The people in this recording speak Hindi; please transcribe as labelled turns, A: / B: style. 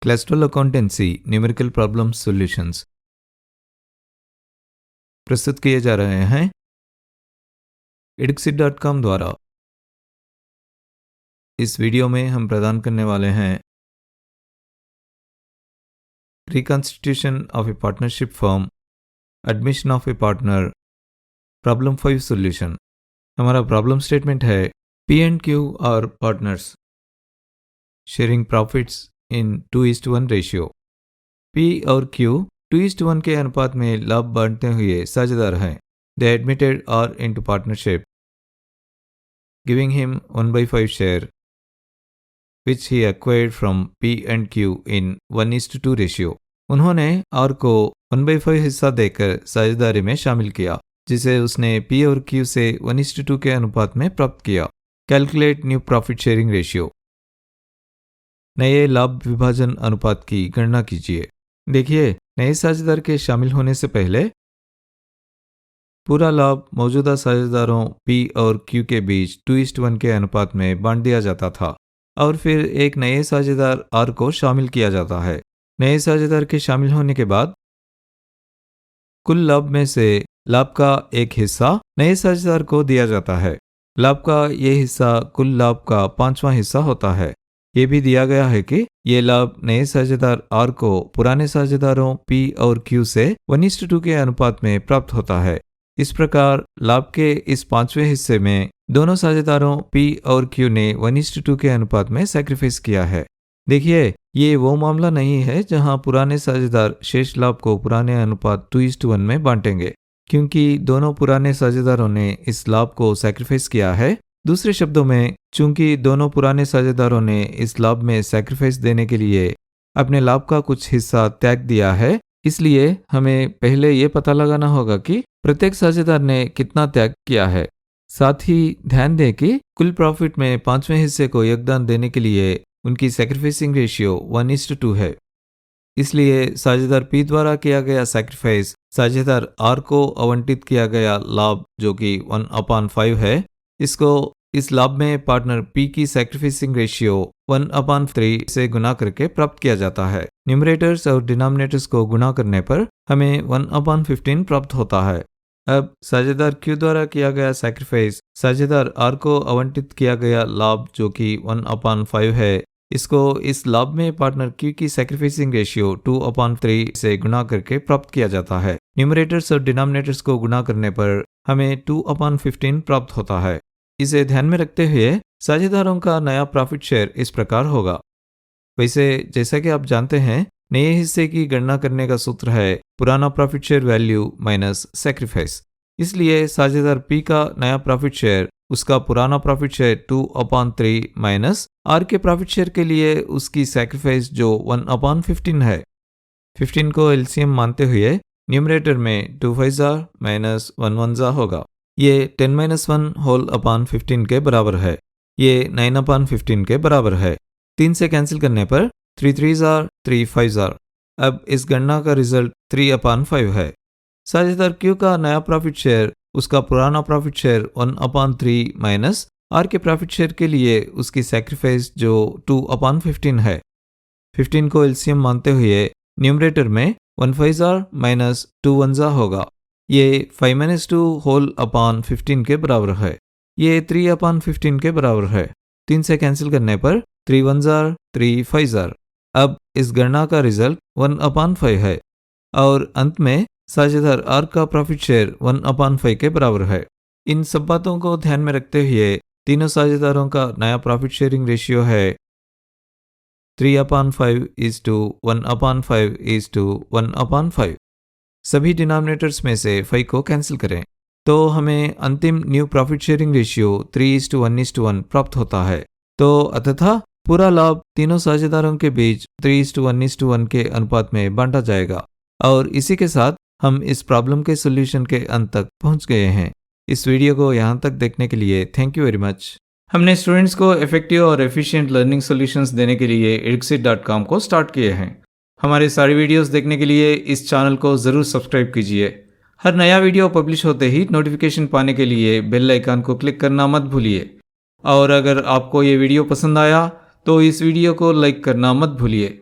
A: क्लस्ट्रल अकाउंटेंसी न्यूमेरिकल प्रॉब्लम सॉल्यूशंस प्रस्तुत किए जा रहे हैं edxit.com द्वारा। इस वीडियो में हम प्रदान करने वाले हैं reconstitution of A partnership firm, admission of A partner, problem 5 solution. हमारा प्रॉब्लम स्टेटमेंट है P&Q और पार्टनर्स शेयरिंग प्रॉफिट्स इन 2:1 रेशियो। P और Q 2:1 के अनुपात में लाभ बांटते हुए साझेदार हैं। They admitted R into partnership, giving him 1/5 share, which he acquired from P&Q in 1:2 ratio. उन्होंने R को 1/5 हिस्सा देकर साझेदारी में शामिल किया, जिसे उसने P और Q से 1:2 के अनुपात में प्राप्त किया। Calculate new profit sharing ratio. नए लाभ विभाजन अनुपात की गणना कीजिए। देखिए, नए साझेदार के शामिल होने से पहले पूरा लाभ मौजूदा साझेदारों P और Q के बीच 2:1 के अनुपात में बांट दिया जाता था और फिर एक नए साझेदार R को शामिल किया जाता है। नए साझेदार के शामिल होने के बाद कुल लाभ में से लाभ का एक हिस्सा नए साझेदार को दिया जाता है। लाभ का यह हिस्सा कुल लाभ का 5वां हिस्सा होता है। ये भी दिया गया है कि ये लाभ नए साझेदार R को पुराने साझेदारों P और Q से 1:2 के अनुपात में प्राप्त होता है। इस प्रकार लाभ के इस 5वें हिस्से में दोनों साझेदारों P और Q ने 1:2 के अनुपात में सैक्रिफाइस किया है। देखिए, ये वो मामला नहीं है जहां पुराने साझेदार शेष लाभ को पुराने अनुपात 2:1 में बांटेंगे, क्योंकि दोनों पुराने साझेदारों ने इस लाभ को सैक्रिफाइस किया है। दूसरे शब्दों में, चूंकि दोनों पुराने साझेदारों ने इस लाभ में सैक्रिफाइस देने के लिए अपने लाभ का कुछ हिस्सा त्याग दिया है, इसलिए हमें पहले ये पता लगाना होगा कि प्रत्येक साझेदार ने कितना त्याग किया है। साथ ही ध्यान दें कि कुल प्रॉफिट में 5वें हिस्से को योगदान देने के लिए उनकी सैक्रिफाइसिंग रेशियो 1:2 है। इसलिए साझेदार P द्वारा किया गया सैक्रिफाइस साझेदार R को आवंटित किया गया लाभ, जो कि 1/5 है, इसको इस लाभ में पार्टनर P की सैक्रिफाइसिंग रेशियो 1/3 से गुना करके प्राप्त किया जाता है। न्यूमरेटर्स और डिनोमिनेटर्स को गुणा करने पर हमें 1/15 प्राप्त होता है। अब साझेदार Q द्वारा किया गया सैक्रिफाइस साझेदार R को आवंटित किया गया लाभ, जो कि 1/5 है, इसको इस लाभ में पार्टनर Q की सैक्रिफाइसिंग रेशियो 2/3 से गुणा करके प्राप्त किया जाता है। न्यूमरेटर्स और डिनोमिनेटर्स को गुणा करने पर हमें 2/15 प्राप्त होता है। इसे ध्यान में रखते हुए साझेदारों का नया प्रॉफिट शेयर इस प्रकार होगा। वैसे जैसा कि आप जानते हैं, नए हिस्से की गणना करने का सूत्र है पुराना profit share value minus sacrifice. इसलिए साझेदार P का नया प्रॉफिट शेयर उसका पुराना प्रॉफिट शेयर 2/3 माइनस R के प्रॉफिट शेयर के लिए उसकी सैक्रिफाइस जो 1/15 है। 15 को एलसीएम मानते हुए न्यूमरेटर में 2 5 माइनस 1 1 होगा। ये 10-1/15 के बराबर है। ये 9/15 के बराबर है। 3 से कैंसिल करने पर 3 3 3 5। अब इस गणना का रिजल्ट 3/5 है। साझेदार Q का नया प्रॉफिट शेयर उसका पुराना प्रॉफिट शेयर 1/3 माइनस R के प्रॉफिट शेयर के लिए उसकी सैक्रिफाइस जो 2/15 है। 15 को एलसीएम मानते हुए न्यूमरेटर में 1 5 माइनस 2 1 होगा। ये 5-2/15 के बराबर है। ये 3/15 के बराबर है। 3 से कैंसिल करने पर 3 1 3 5। अब इस गणना का रिजल्ट 1/5 है और अंत में साझेदार R का प्रॉफिट शेयर 1/5 के बराबर है। इन सब बातों को ध्यान में रखते हुए तीनों साझेदारों का नया प्रॉफिट शेयरिंग रेशियो है 3/5:1/5:1/5। सभी डिनोमिनेटर्स में से 5 को कैंसिल करें तो हमें अंतिम न्यू प्रॉफिट शेयरिंग रेशियो 3:1:1 प्राप्त होता है। तो अतः पूरा लाभ तीनों साझेदारों के बीच 3:1:1 के अनुपात में बांटा जाएगा। और इसी के साथ हम इस प्रॉब्लम के सॉल्यूशन के अंत तक पहुंच गए हैं। इस वीडियो को यहाँ तक देखने के लिए थैंक यू वेरी मच। हमने स्टूडेंट्स को इफेक्टिव और एफिशिएंट लर्निंग सॉल्यूशंस देने के लिए edxit.com को स्टार्ट किए हैं। हमारे सारे वीडियोस देखने के लिए इस चैनल को ज़रूर सब्सक्राइब कीजिए। हर नया वीडियो पब्लिश होते ही नोटिफिकेशन पाने के लिए बेल आइकन को क्लिक करना मत भूलिए। और अगर आपको ये वीडियो पसंद आया तो इस वीडियो को लाइक करना मत भूलिए।